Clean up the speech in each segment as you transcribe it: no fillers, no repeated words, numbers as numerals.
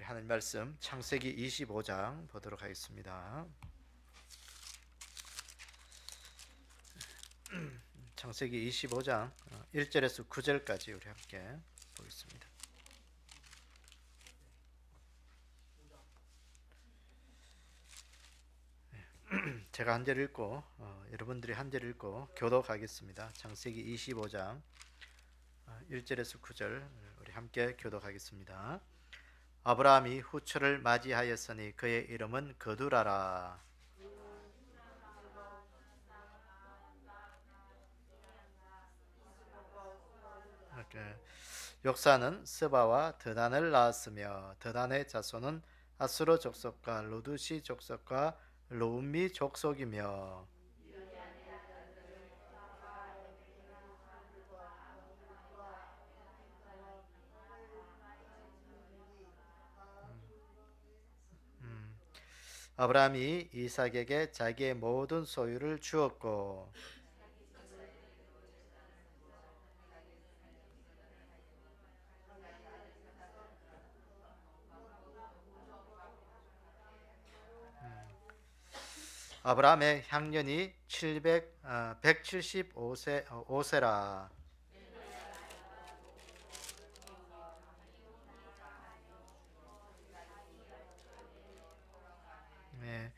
하나님 말씀 창세기 25장 보도록 하겠습니다. 창세기 25장 1절에서 9절까지 우리 함께 보겠습니다. 제가 한 절 읽고 여러분들이 한 절 읽고 교독하겠습니다. 창세기 25장 1절에서 9절 우리 함께 교독하겠습니다. 아브라함이 후처를 맞이하였으니 그의 이름은 거두라라. 역사는 스바와 드단을 낳았으며 드단의 자손은 아수르 족속과 루두시 족속과 로움미 족속이며 아브라함이 이삭에게 자기의 모든 소유를 주었고 아브라함의 향년이 175세라. 네,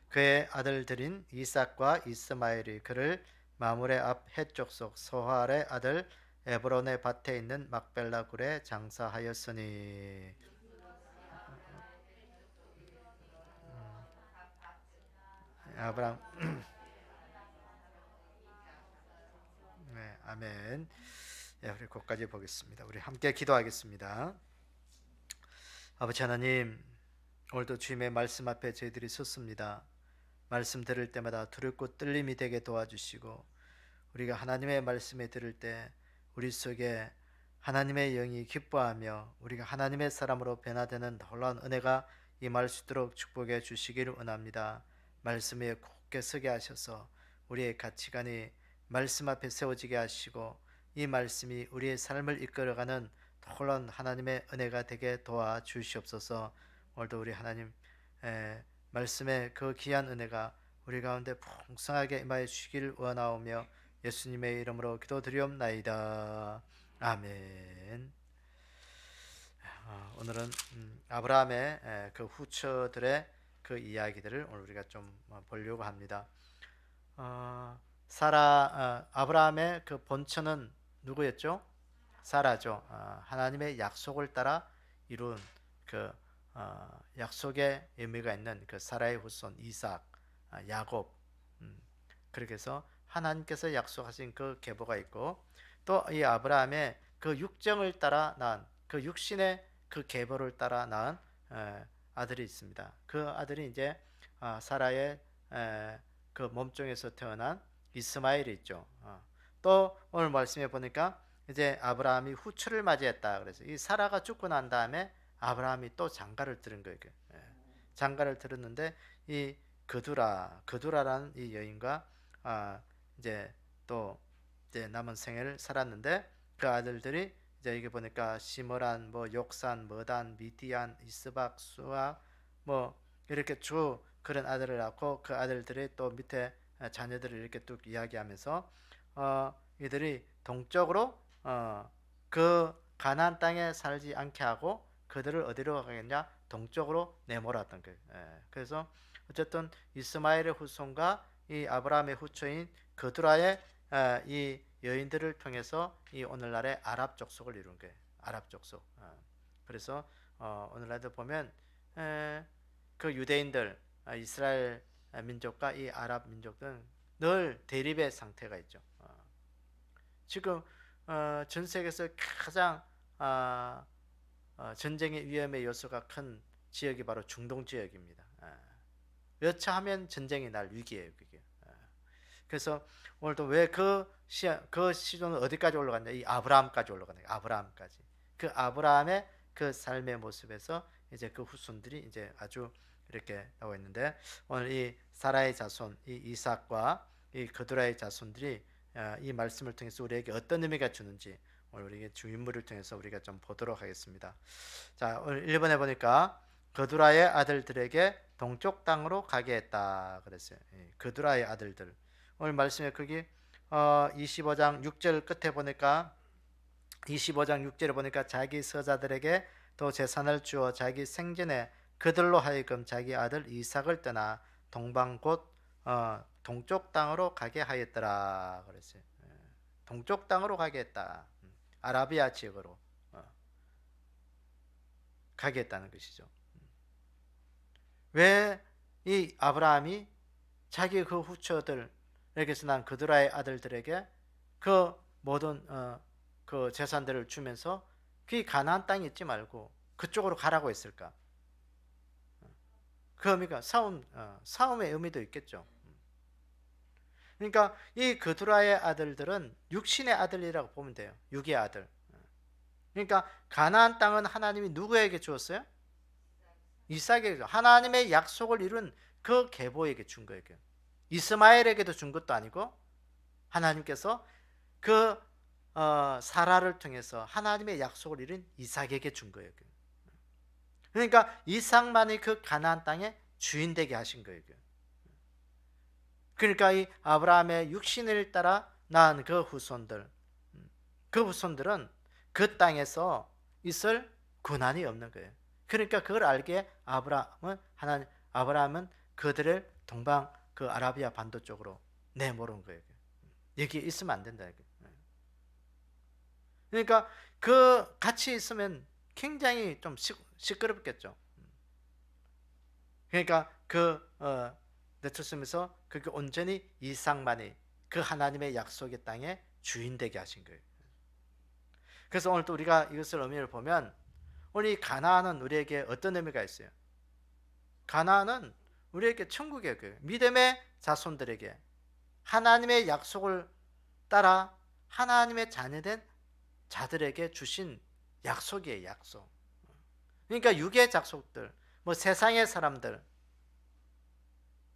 그의 아들들인 이삭과 이스마엘이 그를 마물의 앞 해쪽 속 소할의 아들 에브론의 밭에 있는 막벨라 굴에 장사하였으니 아브라함 네, 아멘. 네, 우리 거기까지 보겠습니다. 우리 함께 기도하겠습니다. 아버지 하나님, 오늘도 주님의 말씀 앞에 저희들이 섰습니다. 말씀 들을 때마다 두렵고 떨림이 되게 도와주시고 우리가 하나님의 말씀에 들을 때 우리 속에 하나님의 영이 기뻐하며 우리가 하나님의 사람으로 변화되는 놀라운 은혜가 임할 수 있도록 축복해 주시기를 원합니다. 말씀에 굳게 서게 하셔서 우리의 가치관이 말씀 앞에 세워지게 하시고 이 말씀이 우리의 삶을 이끌어가는 놀라운 하나님의 은혜가 되게 도와주시옵소서. 오늘도 우리 하나님 말씀의 그 귀한 은혜가 우리 가운데 풍성하게 임하여 주시기를 원하오며 예수님의 이름으로 기도드리옵나이다. 아멘. 오늘은 아브라함의 그 후처들의 그 이야기들을 오늘 우리가 좀 보려고 합니다. 아브라함의 그 본처는 누구였죠? 사라죠. 하나님의 약속을 따라 이룬 그 약속의 의미가 있는 그 사라의 후손 이삭, 야곱. 그렇게 해서 하나님께서 약속하신 그 계보가 있고 또 이 아브라함의 그 육정을 따라 낳은 그 육신의 그 계보를 따라 낳은 아들이 있습니다. 그 아들이 이제 사라의 그 몸종에서 태어난 이스마엘이 있죠. 또 오늘 말씀해 보니까 이제 아브라함이 후처를 맞이했다. 그래서 이 사라가 죽고 난 다음에 아브라함이 또 장가를 들은 거예요. 장가를 들었는데 이 그두라라는 이 여인과 이제 또 이제 남은 생애를 살았는데 그 아들들이 이제 이게 보니까 시므란, 뭐 욕산, 머단, 미디안, 이스박, 수아 뭐 이렇게 쭉 그런 아들을 낳고 그 아들들이 또 밑에 자녀들을 이렇게 쭉 이야기하면서 이들이 동쪽으로 그 가나안 땅에 살지 않게 하고 그들을 어디로 가겠냐? 동쪽으로 내몰았던 거예요. 그래서 어쨌든 이스마엘의 후손과 이 아브라함의 후처인 그두라의 이 여인들을 통해서 이 오늘날의 아랍 족속을 이룬 거예요. 아랍 족속. 그래서 오늘날도 보면 그 유대인들, 이스라엘 민족과 이 아랍 민족들은 늘 대립의 상태가 있죠. 지금 전 세계에서 가장 전쟁의 위험의 요소가 큰 지역이 바로 중동 지역입니다. 여차하면 전쟁이 날 위기예요, 그게. 그래서 오늘도 왜 그 시조는 어디까지 올라갔냐? 이 아브라함까지 올라갔냐? 아브라함까지. 그 아브라함의 그 삶의 모습에서 이제 그 후손들이 이제 아주 이렇게 나와 있는데 오늘 이 사라의 자손, 이 이삭과 이 그두라의 자손들이 이 말씀을 통해서 우리에게 어떤 의미가 주는지 오늘 우리에게 주 인물을 통해서 우리가 좀 보도록 하겠습니다. 자, 오늘 1번에 보니까 그두라의 아들들에게 동쪽 땅으로 가게 했다 그랬어요. 그두라의 아들들. 오늘 말씀에 거기 25장 6절 끝에 보니까 25장 6절에 보니까 자기 서자들에게 또 재산을 주어 자기 생전에 그들로 하여금 자기 아들 이삭을 떠나 동방 곧 동쪽 땅으로 가게 하였더라 그랬어요. 동쪽 땅으로 가게 했다. 아라비아 지역으로 가게 했다는 것이죠. 왜 이 아브라함이 자기 그 후처들에게서 난 그드라의 아들들에게 그 모든 그 재산들을 주면서 그 가나안 땅에 있지 말고 그쪽으로 가라고 했을까? 그 의미가 싸움의 의미도 있겠죠. 그러니까 이 그두라의 아들들은 육신의 아들이라고 보면 돼요. 육의 아들. 그러니까 가나안 땅은 하나님이 누구에게 주었어요? 이삭에게. 하나님의 약속을 이룬 그 계보에게 준 거예요. 이스마엘에게도 준 것도 아니고 하나님께서 그 사라를 통해서 하나님의 약속을 이룬 이삭에게 준 거예요. 그러니까 이삭만이 그 가나안 땅의 주인 되게 하신 거예요. 그러니까 이 아브라함의 육신을 따라 낳은 그 후손들은 그 땅에서 있을 고난이 없는 거예요. 그러니까 그걸 알게 아브라함은 그들을 동방 그 아라비아 반도 쪽으로 내모른 거예요. 여기 있으면 안 된다. 그러니까 그 같이 있으면 굉장히 좀 시끄럽겠죠. 그러니까 내쫓으면서 그게 온전히 이삭만이 그 하나님의 약속의 땅에 주인 되게 하신 거예요. 그래서 오늘 또 우리가 이것을 의미를 보면 오늘 이 가나안은 우리에게 어떤 의미가 있어요? 가나안은 우리에게 천국의 믿음의 자손들에게 하나님의 약속을 따라 하나님의 자녀된 자들에게 주신 약속이에요. 약속. 그러니까 육의 약속들, 뭐 세상의 사람들,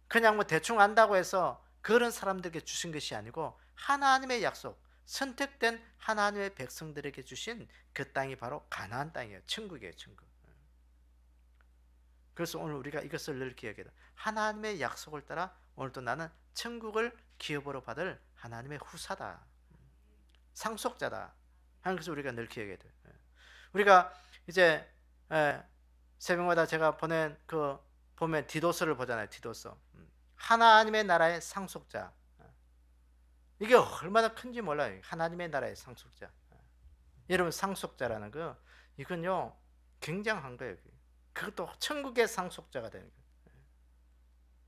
그냥 뭐 대충 안다고 해서 그런 사람들에게 주신 것이 아니고 하나님의 약속, 선택된 하나님의 백성들에게 주신 그 땅이 바로 가나안 땅이에요. 천국이에요. 천국. 그래서 오늘 우리가 이것을 늘 기억해야 돼. 하나님의 약속을 따라 오늘도 나는 천국을 기업으로 받을 하나님의 후사다. 상속자다. 하는 것을 우리가 늘 기억해야 돼. 우리가 이제 새벽마다 제가 보면 디도서를 보잖아요. 디도서. 하나님의 나라의 상속자. 이게 얼마나 큰지 몰라요. 하나님의 나라의 상속자. 여러분 상속자라는 거 이건요 굉장한 거예요. 그것도 천국의 상속자가 되는 거예요.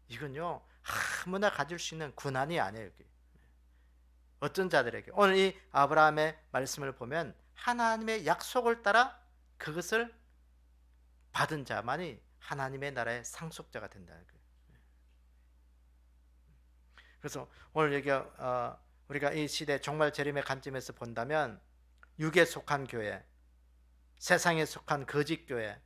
이건요 아무나 가질 수 있는 권한이 아니에요. 어떤 자들에게 오늘 이 아브라함의 말씀을 보면 하나님의 약속을 따라 그것을 받은 자만이 하나님의 나라의 상속자가 된다는 거예요. 그래서 오늘 우리가 이 시대 종말 재림의 관점에서 본다면 육에 속한 교회, 세상에 속한 거짓 교회,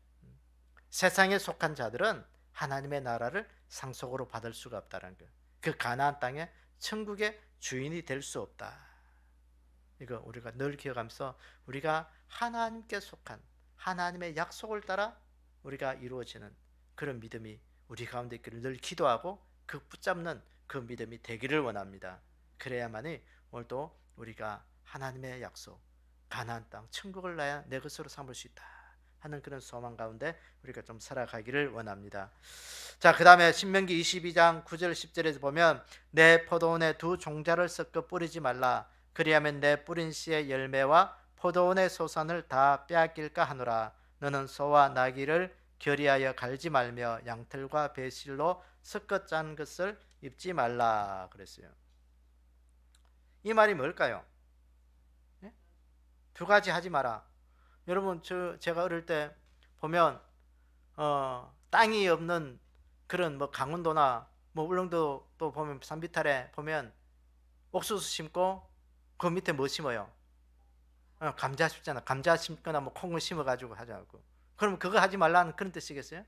세상에 속한 자들은 하나님의 나라를 상속으로 받을 수가 없다는 거예요. 그 가나안 땅에 천국의 주인이 될 수 없다. 이거 우리가 늘 기억하면서 우리가 하나님께 속한 하나님의 약속을 따라 우리가 이루어지는 그런 믿음이 우리 가운데 있기를 늘 기도하고 그 붙잡는 그 믿음이 되기를 원합니다. 그래야만이 오늘도 우리가 하나님의 약속, 가나안 땅, 천국을 내 것으로 삼을 수 있다 하는 그런 소망 가운데 우리가 좀 살아가기를 원합니다. 자, 그 다음에 신명기 22장 9절 10절에서 보면 내 포도원에 두 종자를 섞어 뿌리지 말라. 그리하면 내 뿌린 씨의 열매와 포도원의 소산을 다 빼앗길까 하노라. 너는 소와 나귀를 결의하여 갈지 말며 양털과 배실로 섞어 짠 것을 입지 말라 그랬어요. 이 말이 뭘까요? 네? 두 가지 하지 마라. 여러분 제가 어릴 때 보면 땅이 없는 그런 뭐 강원도나 뭐 울릉도 또 보면 산비탈에 보면 옥수수 심고 그 밑에 뭐 심어요? 감자 심잖아. 감자 심거나 뭐 콩을 심어가지고 하자고. 그럼 그거 하지 말라는 그런 뜻이겠어요?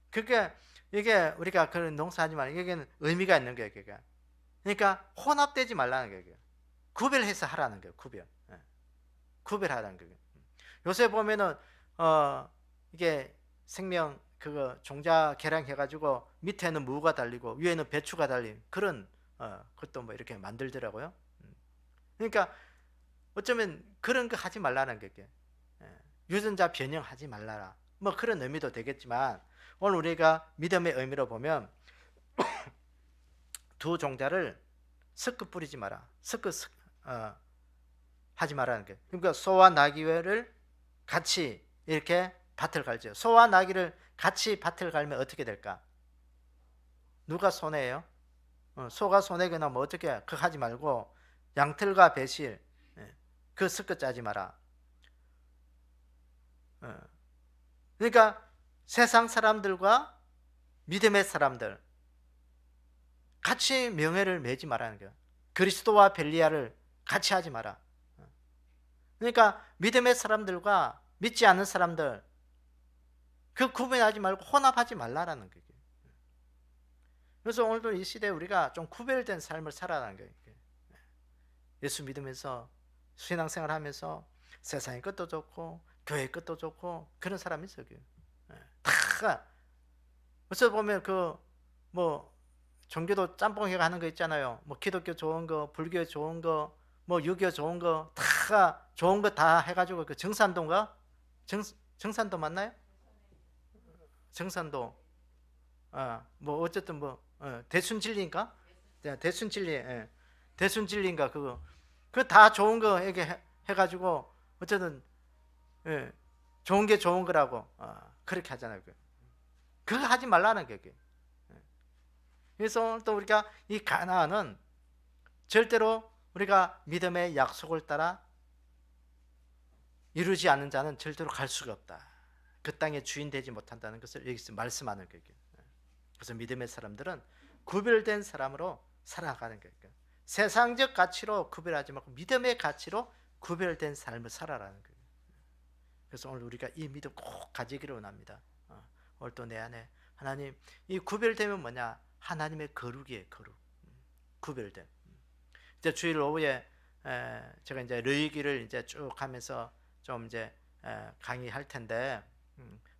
그게 이게 우리가 그런 농사하지 말라. 이게 의미가 있는 거예요. 그러니까 혼합되지 말라는 거예요. 구별해서 하라는 거예요. 구별하라는 거예요. 요새 보면은 이게 생명 그거 종자 계량해 가지고 밑에는 무가 달리고 위에는 배추가 달린 그런 그것도 뭐 이렇게 만들더라고요. 그러니까 어쩌면 그런 거 하지 말라는 게 유전자 변형하지 말라라. 뭐 그런 의미도 되겠지만 오늘 우리가 믿음의 의미로 보면 두 종자를 섞어 뿌리지 마라. 섞어 하지 말라는 게. 그러니까 소와 나귀를 같이 이렇게 밭을 갈죠. 소와 나귀를 같이 밭을 갈면 어떻게 될까? 누가 손해예요? 소가 손해거나 뭐 어떻게 그거 하지 말고 양털과 배실 그 섞어 짜지 마라. 그러니까 세상 사람들과 믿음의 사람들 같이 명예를 매지 말라는 거예요. 그리스도와 벨리아를 같이 하지 마라. 그러니까 믿음의 사람들과 믿지 않는 사람들 그 구분하지 말고 혼합하지 말라라는 거예요. 그래서 오늘도 이 시대에 우리가 좀 구별된 삶을 살아가는 거예요. 예수 믿으면서 신앙생활 하면서 세상의 것도 좋고 교회의 것도 좋고 그런 사람이 있어요. 다 어서 보면 그 뭐 종교도 짬뽕해가 하는 거 있잖아요. 뭐 기독교 좋은 거, 불교 좋은 거, 뭐 유교 좋은 거 다 좋은 거 다 해가지고 그 정산도인가? 정산도 맞나요? 정산도 뭐 어쨌든 뭐 대순진리인가? 대순진리 대순진리인가 그거 다 좋은 거 이렇게 해가지고 어쨌든 좋은 게 좋은 거라고 그렇게 하잖아요. 그거 하지 말라는 게. 그래서 또 우리가 이 가나안은 절대로 우리가 믿음의 약속을 따라 이루지 않는 자는 절대로 갈 수가 없다. 그 땅의 주인 되지 못한다는 것을 여기서 말씀하는 거예요. 그래서 믿음의 사람들은 구별된 사람으로 살아가는 거예요. 세상적 가치로 구별하지 말고 믿음의 가치로 구별된 삶을 살아라는 거예요. 그래서 오늘 우리가 이 믿음 꼭 가지기를 원합니다. 오늘 또 내 안에 하나님 이 구별되면 뭐냐? 하나님의 거룩이에요. 거룩. 구별됨. 이제 주일 오후에 제가 이제 레위기를 이제 쭉 하면서 좀 이제 강의할 텐데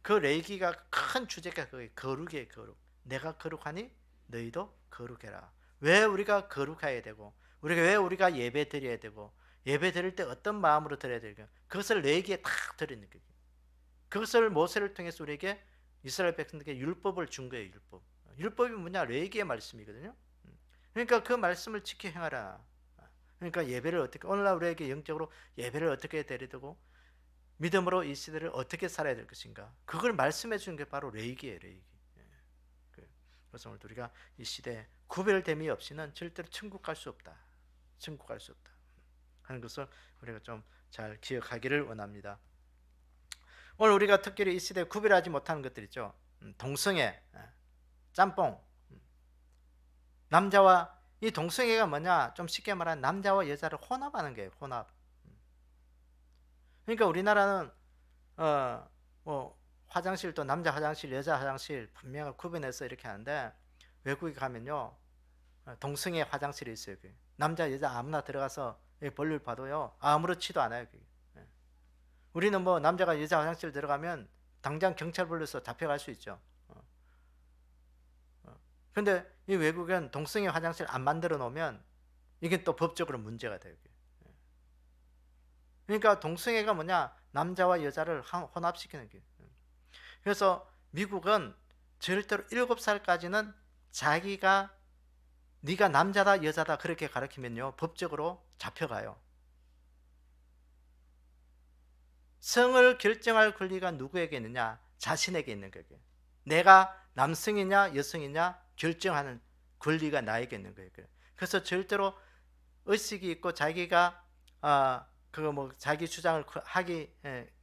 그 레위기가 큰 주제가 그게 거룩이에요. 거룩. 내가 거룩하니 너희도 거룩해라. 왜 우리가 거룩해야 되고 왜 우리가 예배 드려야 되고 예배 드릴 때 어떤 마음으로 드려야 되고 그것을 레위기에 딱 드리는 거예요. 그것을 모세를 통해서 우리에게 이스라엘 백성들에게 율법을 준 거예요. 율법이 뭐냐? 레위기의 말씀이거든요. 그러니까 그 말씀을 지켜 행하라. 그러니까 예배를 어떻게 오늘날 우리에게 영적으로 예배를 어떻게 드려야 되고 믿음으로 이 시대를 어떻게 살아야 될 것인가? 그걸 말씀해 주는 게 바로 레위기예요. 레위기. 그래서 오늘 우리가 이 시대에 구별됨이 없이는 절대로 천국 갈 수 없다. 천국 갈 수 없다. 하는 것을 우리가 좀 잘 기억하기를 원합니다. 오늘 우리가 특별히 이 시대에 구별하지 못하는 것들 있죠. 동성애, 짬뽕. 남자와 이 동성애가 뭐냐? 좀 쉽게 말하면 남자와 여자를 혼합하는 거예요. 혼합. 그러니까 우리나라는 뭐 화장실도 남자 화장실, 여자 화장실 분명히 구분해서 이렇게 하는데 외국에 가면요 동성애 화장실이 있어요. 남자 여자 아무나 들어가서 볼일 봐도요 아무렇지도 않아요. 우리는 뭐 남자가 여자 화장실 들어가면 당장 경찰 불러서 잡혀갈 수 있죠. 근데 이 외국은 동성애 화장실 안 만들어 놓으면 이게 또 법적으로 문제가 돼요. 그러니까 동성애가 뭐냐? 남자와 여자를 혼합시키는 게. 그래서 미국은 절대로 7살까지는 자기가 네가 남자다 여자다 그렇게 가르치면요 법적으로 잡혀가요. 성을 결정할 권리가 누구에게 있느냐? 자신에게 있는 거예요. 내가 남성이냐 여성이냐 결정하는 권리가 나에게 있는 거예요. 그래서 절대로 의식이 있고 자기가 그거 뭐 자기 주장을 하기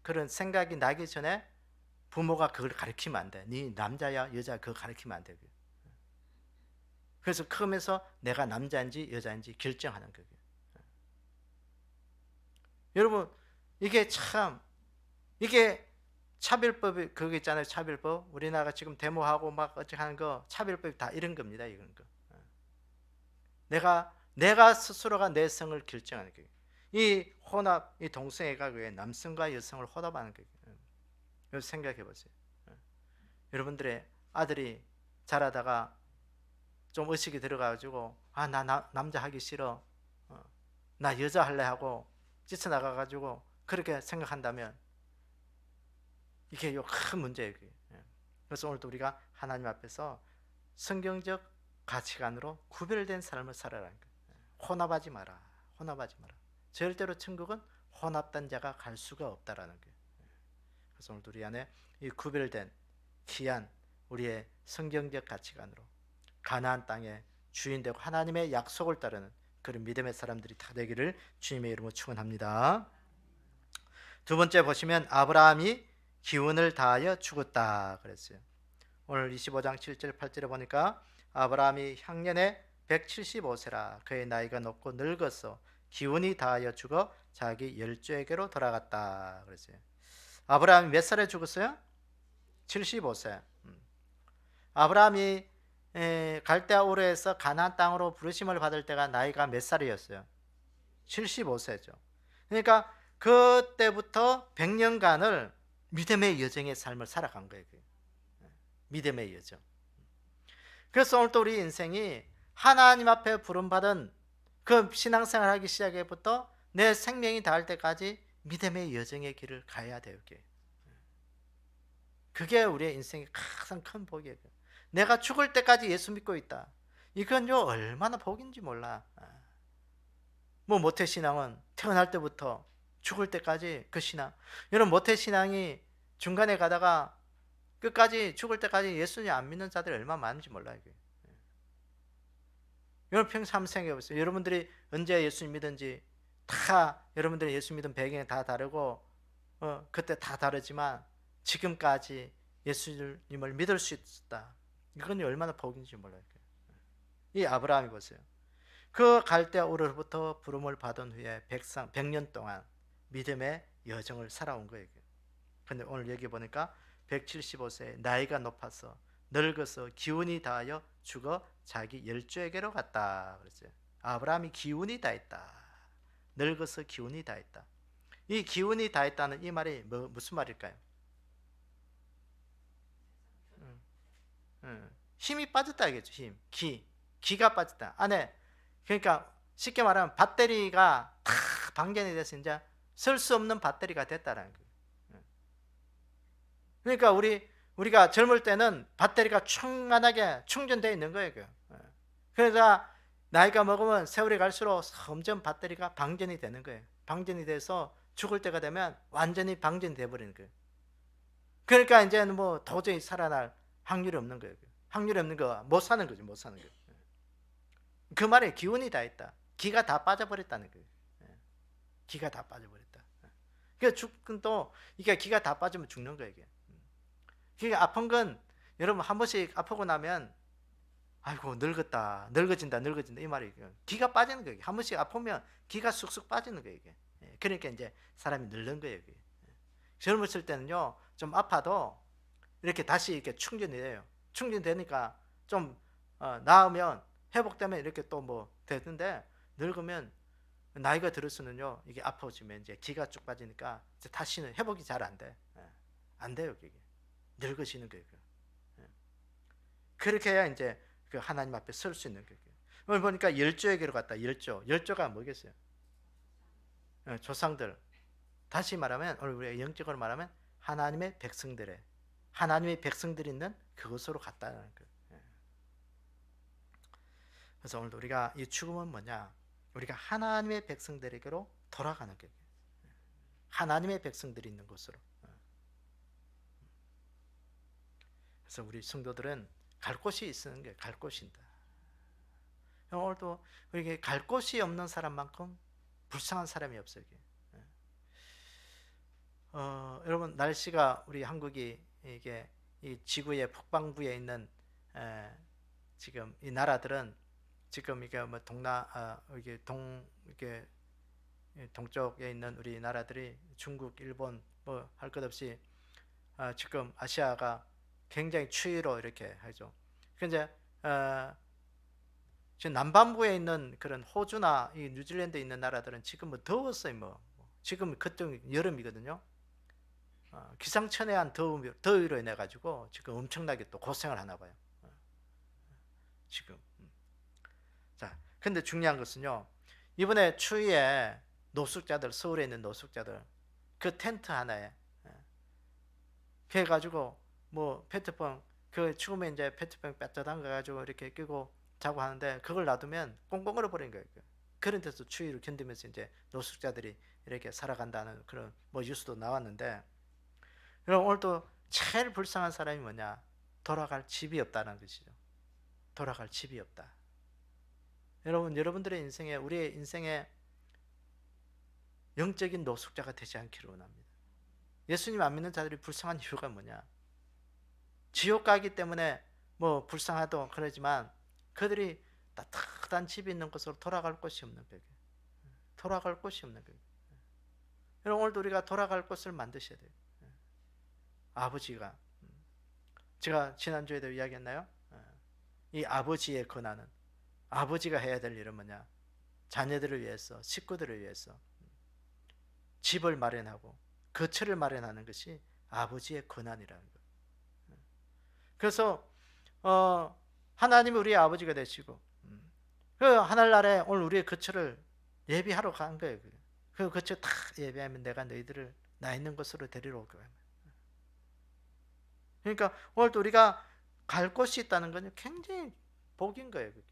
그런 생각이 나기 전에 부모가 그걸 가르치면 안 돼. 네 남자야 여자 그거 가르치면 안 돼. 그래서 크면서 내가 남자인지 여자인지 결정하는 거예요. 여러분 이게 참 이게 차별법이 그거 있잖아요. 차별법 우리나라가 지금 데모하고 막 어찌 하는 거 차별법이 다 이런 겁니다. 이런 거 내가 스스로가 내 성을 결정하는 거예요. 이 혼합, 이 동성애가 왜 남성과 여성을 혼합하는 거예요. 생각해 보세요. 여러분들의 아들이 자라다가 좀 의식이 들어가지고 나 남자 하기 싫어, 나 여자 할래 하고 찢어나가가지고 그렇게 생각한다면 이게 큰 문제예요. 그래서 오늘도 우리가 하나님 앞에서 성경적 가치관으로 구별된 삶을 살아라는 거예요. 혼합하지 마라. 혼합하지 마라. 절대로 천국은 혼합된 자가 갈 수가 없다라는 거예요. 그래서 오늘도 우리 안에 이 구별된 귀한 우리의 성경적 가치관으로 가나안 땅의 주인 되고 하나님의 약속을 따르는 그런 믿음의 사람들이 다 되기를 주님의 이름으로 축원합니다. 두 번째 보시면 아브라함이 기운을 다하여 죽었다 그랬어요. 오늘 25장 7절 8절에 보니까 아브라함이 향년에 175세라 그의 나이가 높고 늙어서 기운이 다하여 죽어 자기 열조에게로 돌아갔다 그랬어요. 아브라함이 몇 살에 죽었어요? 75세. 아브라함이 갈대아 우르에서 가나안 땅으로 부르심을 받을 때가 나이가 몇 살이었어요? 75세죠. 그러니까 그때부터 100년간을 믿음의 여정의 삶을 살아간 거예요. 믿음의 여정. 그래서 오늘 또 우리 인생이 하나님 앞에 부름받은 그 신앙생활 하기 시작해부터 내 생명이 닿을 때까지 믿음의 여정의 길을 가야 돼요. 그게 우리의 인생의 가장 큰 복이에요. 내가 죽을 때까지 예수 믿고 있다. 이건요 얼마나 복인지 몰라. 뭐 모태신앙은 태어날 때부터 죽을 때까지 그 신앙. 여러분 모태신앙이 중간에 가다가 끝까지 죽을 때까지 예수님 안 믿는 자들이 얼마나 많은지 몰라요. 여러분 평생 한번 생각해 보세요. 여러분들이 언제 예수님 믿은지 다 여러분들이 예수 믿은 배경이 다 다르고 그때 다 다르지만 지금까지 예수님을 믿을 수 있다. 이건 얼마나 복인지 몰라요. 이 아브라함이 보세요. 그 갈대아 우르로부터 부름을 받은 후에 100년 동안 믿음의 여정을 살아온 거예요. 근데 오늘 여기 보니까 175세 나이가 높아서 늙어서 기운이 다하여 죽어 자기 열조에게로 갔다 그랬어요. 아브라함이 기운이 다했다. 늙어서 기운이 다했다. 이 기운이 다했다는 이 말이 무슨 말일까요? 힘이 빠졌다 이겠죠. 힘, 기가 빠졌다. 안에 그러니까 쉽게 말하면 배터리가 다 방전이 돼서 이제 쓸 수 없는 배터리가 됐다라는 거예요. 그러니까 우리가 젊을 때는 배터리가 충만하게 충전되어 있는 거예요. 그러니까 나이가 먹으면 세월이 갈수록 점점 배터리가 방전이 되는 거예요. 방전이 돼서 죽을 때가 되면 완전히 방전이 돼버리는 거예요. 그러니까 이제는 뭐 도저히 살아날 확률이 없는 거예요. 확률이 없는 거 못 사는 거죠. 못 사는 거예요. 그 말에 기운이 다 있다. 기가 다 빠져버렸다는 거예요. 기가 다 빠져버렸다. 그러니까 죽은 또 이게 기가 다 빠지면 죽는 거예요. 이게. 그러니까 아픈 건 여러분 한 번씩 아프고 나면 아이고 늙었다, 늙어진다 이 말이에요. 기가 빠지는 거예요. 한 번씩 아프면 기가 쑥쑥 빠지는 거예요. 이게. 그러니까 이제 사람이 늙는 거예요. 이게. 젊었을 때는요 좀 아파도 이렇게 다시 이렇게 충전이 돼요. 충전되니까 좀 나으면 회복되면 이렇게 또 뭐 되는데 늙으면 나이가 들어서는요 이게 아파지면 이제 기가 쭉 빠지니까 이제 다시는 회복이 잘 안 돼. 안 돼요 이게. 늙으시는 거예요. 그렇게 해야 이제 그 하나님 앞에 설 수 있는 거예요. 오늘 보니까 열조에게로 갔다. 열조가 뭐겠어요? 조상들. 다시 말하면 오늘 우리가 영적으로 말하면 하나님의 백성들이 있는 그곳으로 갔다는 거예요. 그래서 오늘도 우리가 이 죽음은 뭐냐? 우리가 하나님의 백성들에게로 돌아가는 거예요. 하나님의 백성들이 있는 곳으로. 그래서 우리 성도들은 갈 곳이 있는 게 갈 곳인다. 오늘도 우리에게 갈 곳이 없는 사람만큼 불쌍한 사람이 없어요. 여러분 날씨가 우리 한국이 이게 이 지구의 북방부에 있는 지금 이 나라들은 지금 이게 뭐 이게 동쪽에 있는 우리 나라들이 중국, 일본 뭐 할 것 없이 지금 아시아가 굉장히 추위로 이렇게 하죠. 근데 지금 남반부에 있는 그런 호주나 이 뉴질랜드에 있는 나라들은 지금 뭐 더웠어요. 뭐 지금 그때 여름이거든요. 기상천외한 더위로 인해 가지고 지금 엄청나게 또 고생을 하나 봐요. 지금. 자, 근데 중요한 것은요. 이번에 추위에 노숙자들, 서울에 있는 노숙자들 그 텐트 하나에 그래가지고 뭐 페트병 그 죽으면 이제 페트병 빼앗아 담가가지고 이렇게 끼고 자고 하는데 그걸 놔두면 꽁꽁 얼어버린 거예요. 그런 데서 추위를 견디면서 이제 노숙자들이 이렇게 살아간다는 그런 뭐 뉴스도 나왔는데, 여러분 오늘 또 제일 불쌍한 사람이 뭐냐? 돌아갈 집이 없다는 것이죠. 돌아갈 집이 없다. 여러분, 여러분들의 인생에, 우리의 인생에 영적인 노숙자가 되지 않기를 원합니다. 예수님 안 믿는 자들이 불쌍한 이유가 뭐냐? 지옥 가기 때문에 뭐 불쌍하도 그러지만 그들이 따뜻한 집이 있는 곳으로 돌아갈 곳이 없는 거예요. 돌아갈 곳이 없는 거예요. 여러분 오늘도 우리가 돌아갈 곳을 만드셔야 돼요. 아버지가, 제가 지난주에도 이야기했나요? 이 아버지의 권한은, 아버지가 해야 될 일은 뭐냐? 자녀들을 위해서, 식구들을 위해서 집을 마련하고 거처를 마련하는 것이 아버지의 권한이라는 거예요. 그래서 하나님이 우리의 아버지가 되시고 그 하늘나라에 오늘 우리의 거처를 예비하러 간 거예요. 그 거처 다 예비하면 내가 너희들을 나 있는 곳으로 데리러 올 거예요. 그러니까 오늘도 우리가 갈 곳이 있다는 건 굉장히 복인 거예요. 그게.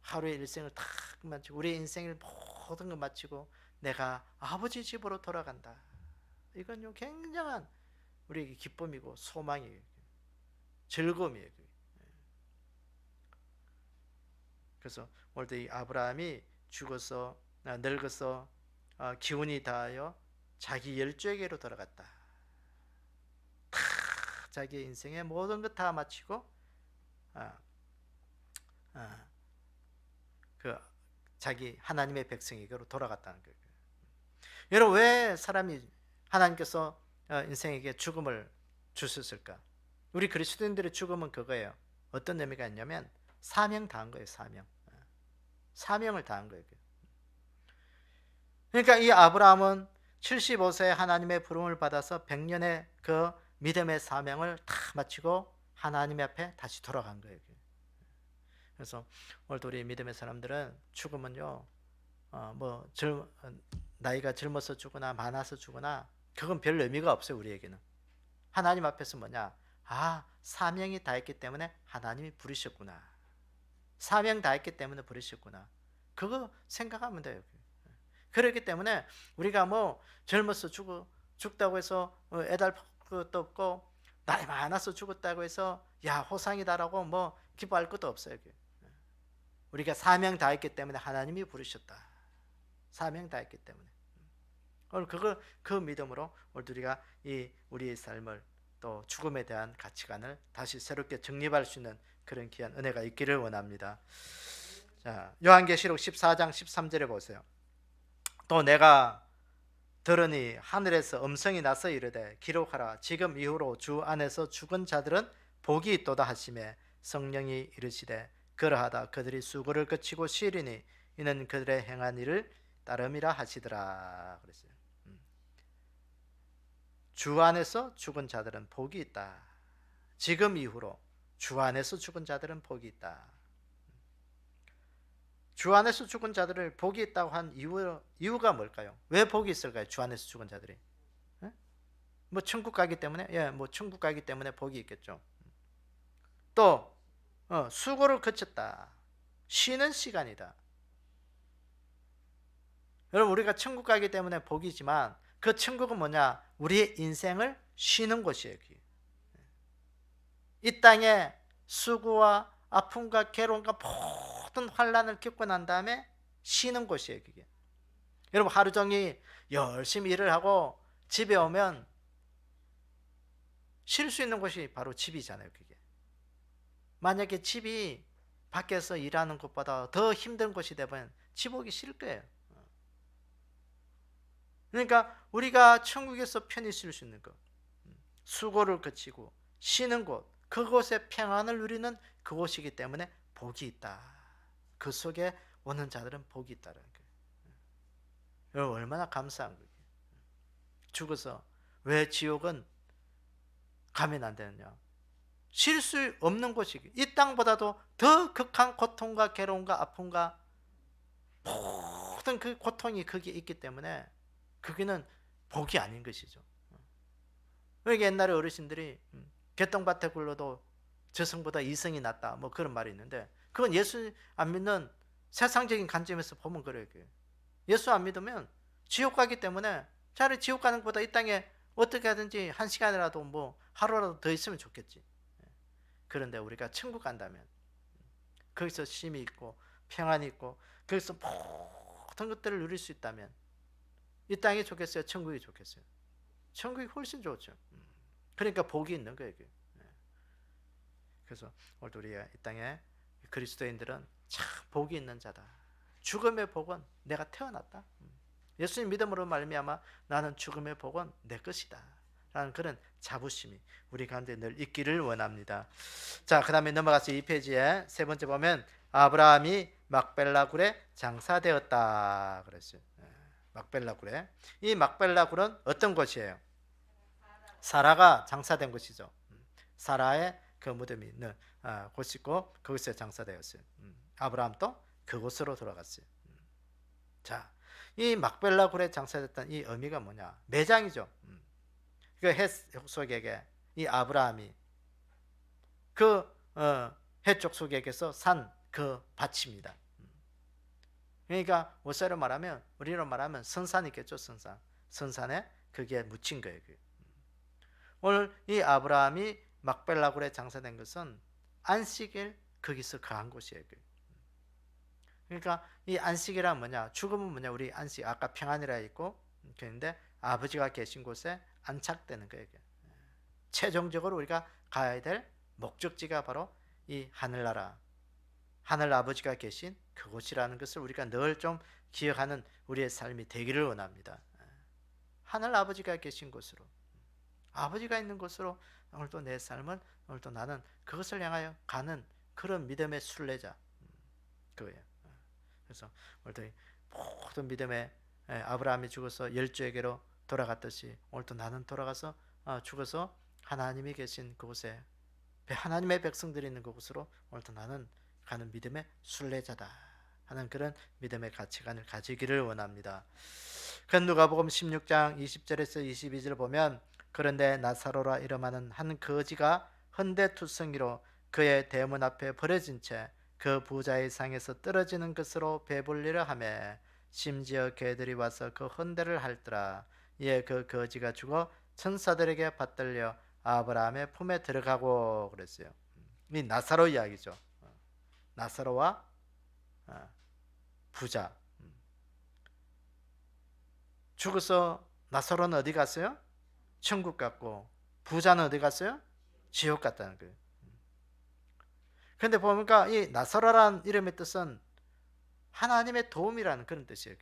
하루의 일생을 다 마치고 우리의 인생을 모든 걸 마치고 내가 아버지 집으로 돌아간다. 이건 굉장한 우리에게 기쁨이고 소망이에요. 즐거움이에요. 그래서 오늘도 이 아브라함이 죽어서 늙어서 기운이 다하여 자기 열조에게로 돌아갔다. 다 자기의 인생의 모든 것 다 마치고 그 자기 하나님의 백성에게로 돌아갔다는 거예요. 여러분 왜 사람이 하나님께서 인생에게 죽음을 주셨을까? 우리 그리스도인들의 죽음은 그거예요. 어떤 의미가 있냐면 사명 다한 거예요. 사명을 다한 거예요. 그러니까 이 아브라함은 75세에 하나님의 부름을 받아서 100년의 그 믿음의 사명을 다 마치고 하나님 앞에 다시 돌아간 거예요. 그래서 오늘도 우리 믿음의 사람들은 죽으면요, 나이가 젊어서 죽거나 많아서 죽거나 그건 별 의미가 없어요. 우리에게는 하나님 앞에서 뭐냐? 사명이 다했기 때문에 하나님이 부르셨구나. 사명 다했기 때문에 부르셨구나. 그거 생각하면 돼요. 그렇기 때문에 우리가 뭐 젊어서 죽다고 해서 애달 것도 없고 나이 많아서 죽었다고 해서 야 호상이다라고 뭐 기뻐할 것도 없어요. 우리가 사명 다했기 때문에 하나님이 부르셨다. 사명 다했기 때문에. 오늘 그 믿음으로 오늘 우리가 우리의 삶을 또 죽음에 대한 가치관을 다시 새롭게 정립할 수 있는 그런 귀한 은혜가 있기를 원합니다. 자, 요한계시록 14장 13절에 보세요. 또 내가 들으니 하늘에서 음성이 나서 이르되 기록하라. 지금 이후로 주 안에서 죽은 자들은 복이 있도다 하시매 성령이 이르시되 그러하다 그들이 수고를 그치고 쉬리니 이는 그들의 행한 일을 따름이라 하시더라. 그랬어요. 주 안에서 죽은 자들은 복이 있다. 지금 이후로 주 안에서 죽은 자들은 복이 있다. 주 안에서 죽은 자들을 복이 있다고 한 이유가 뭘까요? 왜 복이 있을까요? 주 안에서 죽은 자들이. 뭐 천국 가기 때문에? 뭐 천국 가기 때문에 복이 있겠죠. 또 수고를 그쳤다. 쉬는 시간이다. 여러분 우리가 천국 가기 때문에 복이지만 그 천국은 뭐냐? 우리의 인생을 쉬는 곳이에요. 이 땅에 수고와 아픔과 괴로움과 모든 환난을 겪고 난 다음에 쉬는 곳이에요. 그게. 여러분 하루 종일 열심히 일을 하고 집에 오면 쉴 수 있는 곳이 바로 집이잖아요. 그게. 만약에 집이 밖에서 일하는 것보다 더 힘든 곳이 되면 집 오기 싫을 거예요. 그러니까 우리가 천국에서 편히 쉴 수 있는 것, 수고를 그치고 쉬는 곳, 그곳의 평안을 누리는 그곳이기 때문에 복이 있다. 그 속에 오는 자들은 복이 있다는 거예요. 여러분 얼마나 감사한 거예요. 죽어서 왜 지옥은 가면 안 되느냐? 쉴 수 없는 곳이기. 이 땅보다도 더 극한 고통과 괴로움과 아픔과 모든 그 고통이 거기에 있기 때문에 거기는 복이 아닌 것이죠. 그러니까 옛날에 어르신들이 개똥밭에 굴러도 저승보다 이승이 낫다 뭐 그런 말이 있는데 그건 예수 안 믿는 세상적인 관점에서 보면 그래요. 예수 안 믿으면 지옥 가기 때문에 차라리 지옥 가는 것보다 이 땅에 어떻게 하든지 한 시간이라도 뭐 하루라도 더 있으면 좋겠지. 그런데 우리가 천국 간다면 거기서 쉼이 있고 평안이 있고 거기서 모든 것들을 누릴 수 있다면 이 땅이 좋겠어요? 천국이 좋겠어요? 천국이 훨씬 좋죠. 그러니까 복이 있는 거예요. 그래서 오늘 우리가 이 땅에 그리스도인들은 참 복이 있는 자다. 죽음의 복은 내가 태어났다. 예수님 믿음으로 말미암아 나는 죽음의 복은 내 것이다 라는 그런 자부심이 우리 가운데 늘 있기를 원합니다. 자, 그 다음에 넘어가서 이 페이지에 세 번째 보면 아브라함이 막벨라 굴에 장사되었다 그랬어요. 막벨라 굴에. 이 막벨라 굴은 어떤 곳이에요? 사라가 장사된 곳이죠. 사라의 그 무덤이 있는 곳이고 거기서 장사되었어요. 아브라함도 그곳으로 돌아갔어요. 자, 이 막벨라 굴에 장사됐던 이 의미가 뭐냐? 매장이죠. 그 해족속에게 이 아브라함이 그 해족속에게서 산 그 밭입니다. 그러니까 우리로 말하면 선산이겠죠. 선산에 그게 묻힌 거예요. 오늘 이 아브라함이 막벨라 굴에 장사된 것은 안식일 거기서 거한 곳이에요. 그러니까 이 안식이란 뭐냐? 죽음은 뭐냐? 우리 안식 아까 평안이라 있고 그런데 아버지가 계신 곳에 안착되는 거예요. 최종적으로 우리가 가야 될 목적지가 바로 이 하늘나라, 하늘 아버지가 계신 그곳이라는 것을 우리가 늘 좀 기억하는 우리의 삶이 되기를 원합니다. 하늘 아버지가 계신 곳으로, 아버지가 있는 곳으로 오늘도 내 삶은 오늘도 나는 그것을 향하여 가는 그런 믿음의 순례자 그거예요. 그래서 오늘도 모든 믿음의 아브라함이 죽어서 열조에게로 돌아갔듯이 오늘도 나는 돌아가서 죽어서 하나님이 계신 그곳에 하나님의 백성들이 있는 그곳으로 오늘도 나는 가는 믿음의 순례자다 하는 그런 믿음의 가치관을 가지기를 원합니다. 그 누가복음 16장 20절에서 22절 보면 그런데 나사로라 이름하는 한 거지가 헌데투성이로 그의 대문 앞에 버려진 채 그 부자의 상에서 떨어지는 것으로 배불리려 하며 심지어 개들이 와서 그 헌데를 핥더라. 이에 그 거지가 죽어 천사들에게 받들려 아브라함의 품에 들어가고 그랬어요. 이 나사로 이야기죠. 나사로와 부자. 죽어서 나사로는 어디 갔어요? 천국 갔고 부자는 어디 갔어요? 지옥 갔다는 거예요. 그런데 보니까 이 나사로라는 이름의 뜻은 하나님의 도움이라는 그런 뜻이에요.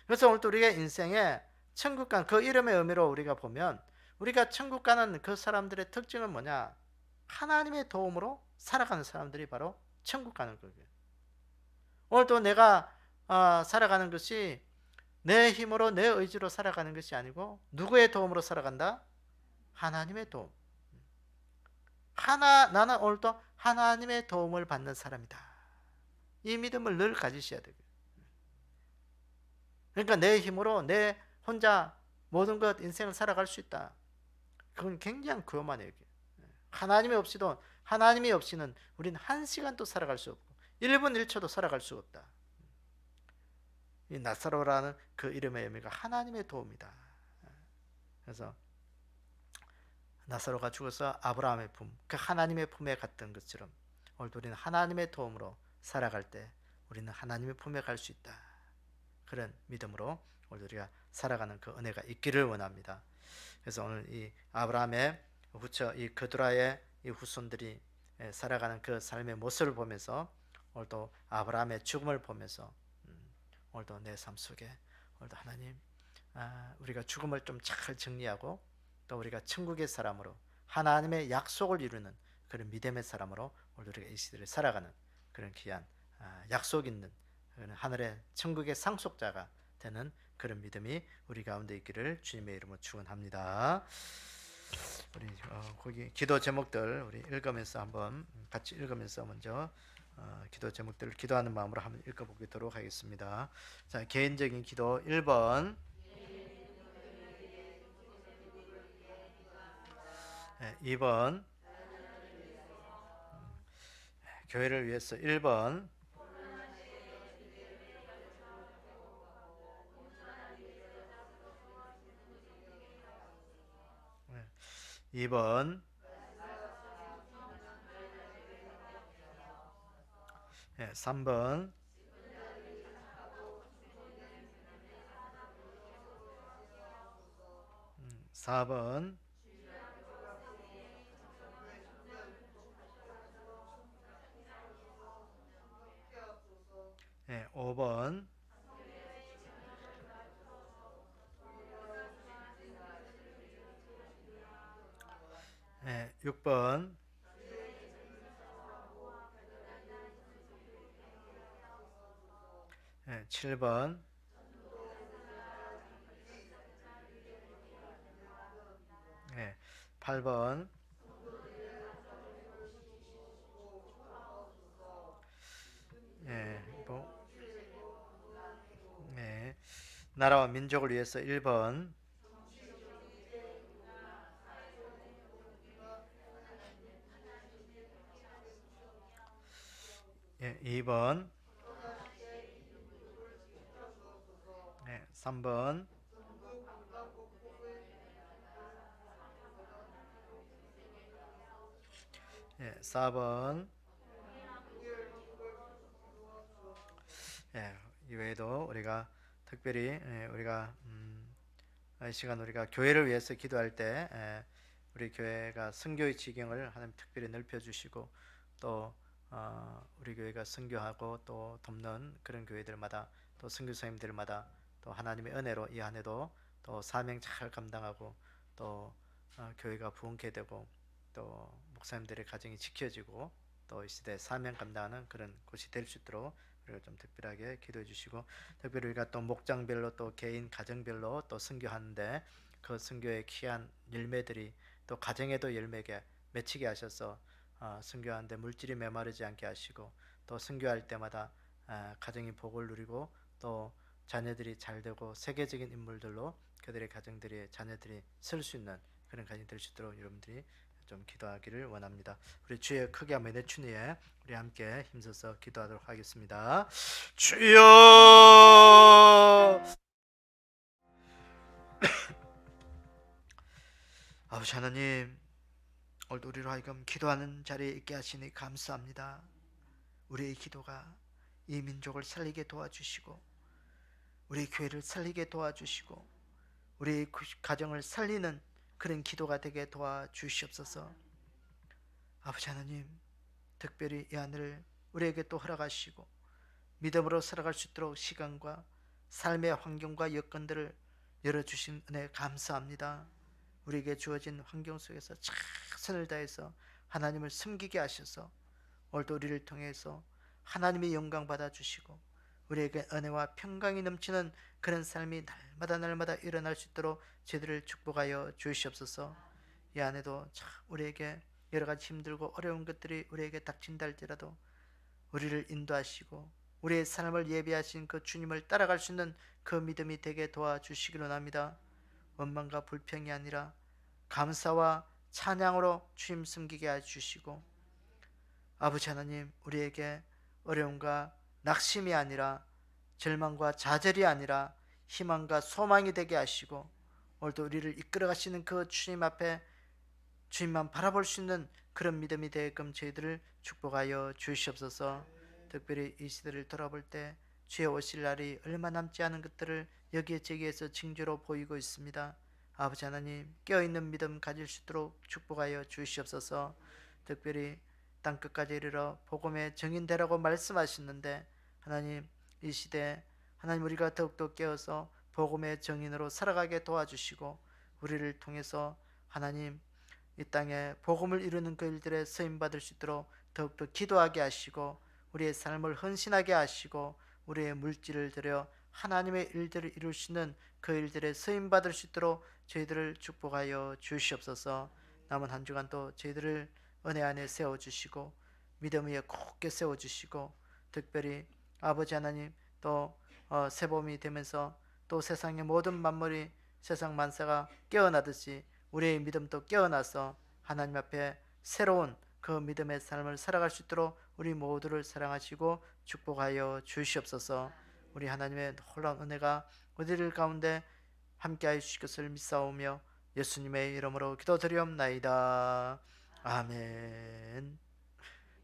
그래서 오늘 또 우리가 인생에 천국 가는 그 이름의 의미로 우리가 보면 우리가 천국 가는 그 사람들의 특징은 뭐냐? 하나님의 도움으로 살아가는 사람들이 바로 천국 가는 거예요. 오늘도 내가 살아가는 것이 내 힘으로 내 의지로 살아가는 것이 아니고 누구의 도움으로 살아간다? 하나님의 도움. 나는 오늘도 하나님의 도움을 받는 사람이다. 이 믿음을 늘 가지셔야 되고요. 그러니까 내 힘으로 내 혼자 모든 것 인생을 살아갈 수 있다. 그건 굉장히 교만해요. 하나님이 없이는 우리는 한 시간도 살아갈 수 없고 1분 1초도 살아갈 수 없다. 이 나사로라는 그 이름의 의미가 하나님의 도움이다. 그래서 나사로가 죽어서 아브라함의 품, 그 하나님의 품에 갔던 것처럼 오늘 우리는 하나님의 도움으로 살아갈 때 우리는 하나님의 품에 갈 수 있다. 그런 믿음으로 오늘 우리가 살아가는 그 은혜가 있기를 원합니다. 그래서 오늘 이 아브라함의 후처 이 그드라의 이 후손들이 살아가는 그 삶의 모습을 보면서 오늘도 아브라함의 죽음을 보면서 오늘도 내 삶 속에 오늘도 하나님 우리가 죽음을 좀 잘 정리하고 또 우리가 천국의 사람으로 하나님의 약속을 이루는 그런 믿음의 사람으로 오늘 우리가 이 시대를 살아가는 그런 귀한 약속 있는 하늘의 천국의 상속자가 되는 그런 믿음이 우리 가운데 있기를 주님의 이름으로 축원합니다. 우리 거기 기도 제목들 우리 읽으면서 한번 같이 읽으면서 먼저 기도 제목들을 기도하는 마음으로 한번 읽어보도록 하겠습니다. 자, 개인적인 기도 1번, 2번, 교회를 위해서 1번, 2번, 3번, 4번, 5번, 6번, 7번, 8번, 나라와 민족을 위해서 1번, 2번, 3번, 4번, 이외에도 우리가 특별히 우리가 이 시간 우리가 교회를 위해서 기도할 때 우리 교회가 선교의 지경을 하나님 특별히 넓혀주시고 또 우리 교회가 선교하고 또 돕는 그런 교회들마다 또 선교사님들마다 또 하나님의 은혜로 이 한해도 또 사명 잘 감당하고 또 교회가 부흥케 되고 또 목사님들의 가정이 지켜지고 또 이 시대 사명 감당하는 그런 곳이 될 수 있도록 우리가 좀 특별하게 기도해 주시고 특별히 우리가 또 목장별로 또 개인 가정별로 또 선교하는데 그 선교의 귀한 열매들이 또 가정에도 열매게 맺히게 하셔서 선교하는데 물질이 메마르지 않게 하시고 또 선교할 때마다 가정이 복을 누리고 또 자녀들이 잘 되고 세계적인 인물들로 그들의 가정들이 자녀들이 설 수 있는 그런 가정이 될 수 있도록 여러분들이 좀 기도하기를 원합니다. 우리 주의 크게 한번 내추니에 우리 함께 힘써서 기도하도록 하겠습니다. 주여 아버지 하나님, 오늘도 우리로 하여금 기도하는 자리에 있게 하시니 감사합니다. 우리의 기도가 이 민족을 살리게 도와주시고 우리 교회를 살리게 도와주시고 우리 가정을 살리는 그런 기도가 되게 도와주시옵소서. 아버지 하나님, 특별히 이 하늘을 우리에게 또 허락하시고 믿음으로 살아갈 수 있도록 시간과 삶의 환경과 여건들을 열어주신 은혜 감사합니다. 우리에게 주어진 환경 속에서 최선을 다해서 하나님을 섬기게 하셔서 오늘도 우리를 통해서 하나님의 영광 받아주시고 우리에게 은혜와 평강이 넘치는 그런 삶이 날마다 일어날 수 있도록 저희들을 축복하여 주시옵소서. 이 안에도 참 우리에게 여러 가지 힘들고 어려운 것들이 우리에게 닥친다 할지라도 우리를 인도하시고 우리의 삶을 예비하신 그 주님을 따라갈 수 있는 그 믿음이 되게 도와주시기로 합니다. 원망과 불평이 아니라 감사와 찬양으로 주님 섬기게 해주시고 아버지 하나님, 우리에게 어려움과 낙심이 아니라 절망과 좌절이 아니라 희망과 소망이 되게 하시고 오늘도 우리를 이끌어 가시는 그 주님 앞에 주님만 바라볼 수 있는 그런 믿음이 되게끔 저희들을 축복하여 주시옵소서. 특별히 이 시대를 돌아볼 때 주의 오실 날이 얼마 남지 않은 것들을 여기에 저기에서 징조로 보이고 있습니다. 아버지 하나님, 깨어있는 믿음 가질 수 있도록 축복하여 주시옵소서. 특별히 땅끝까지 이르러 복음의 증인되라고 말씀하셨는데 하나님, 이 시대에 하나님 우리가 더욱더 깨어서 복음의 증인으로 살아가게 도와주시고 우리를 통해서 하나님 이 땅에 복음을 이루는 그 일들에 쓰임받을 수 있도록 더욱더 기도하게 하시고 우리의 삶을 헌신하게 하시고 우리의 물질을 들여 하나님의 일들을 이루시는 그 일들에 쓰임 받을 수 있도록 저희들을 축복하여 주시옵소서. 남은 한 주간 또 저희들을 은혜 안에 세워 주시고 믿음 위에 굳게 세워 주시고 특별히 아버지 하나님 또 새봄이 되면서 또 세상의 모든 만물이 세상 만사가 깨어나듯이 우리의 믿음도 깨어나서 하나님 앞에 새로운 그 믿음의 삶을 살아갈 수 있도록 우리 모두를 사랑하시고 축복하여 주시옵소서. 우리 하나님의 놀라운 은혜가 우리들 가운데 함께하여 주실 것을 믿사오며 예수님의 이름으로 기도드리옵나이다. 아멘.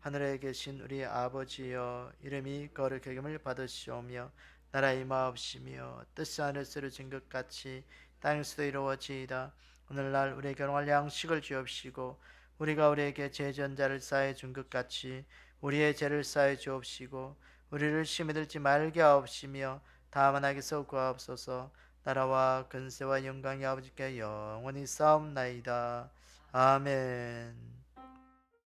하늘에 계신 우리 아버지여, 이름이 거룩하게 여김을 받으시오며 나라의 마옵시며 뜻이 하늘에서 이루어진 것 같이 땅에서도 이루어지이다. 오늘날 우리에게 일용할 양식을 주옵시고 우리가 우리에게 죄전자를 사해 준 것 같이 우리의 죄를 사해 주옵시고 우리를 시험에 들지 말게 하옵시며 다만 악에서 구하옵소서. 나라와 근세와 영광이 아버지께 영원히 싸움나이다. 아멘.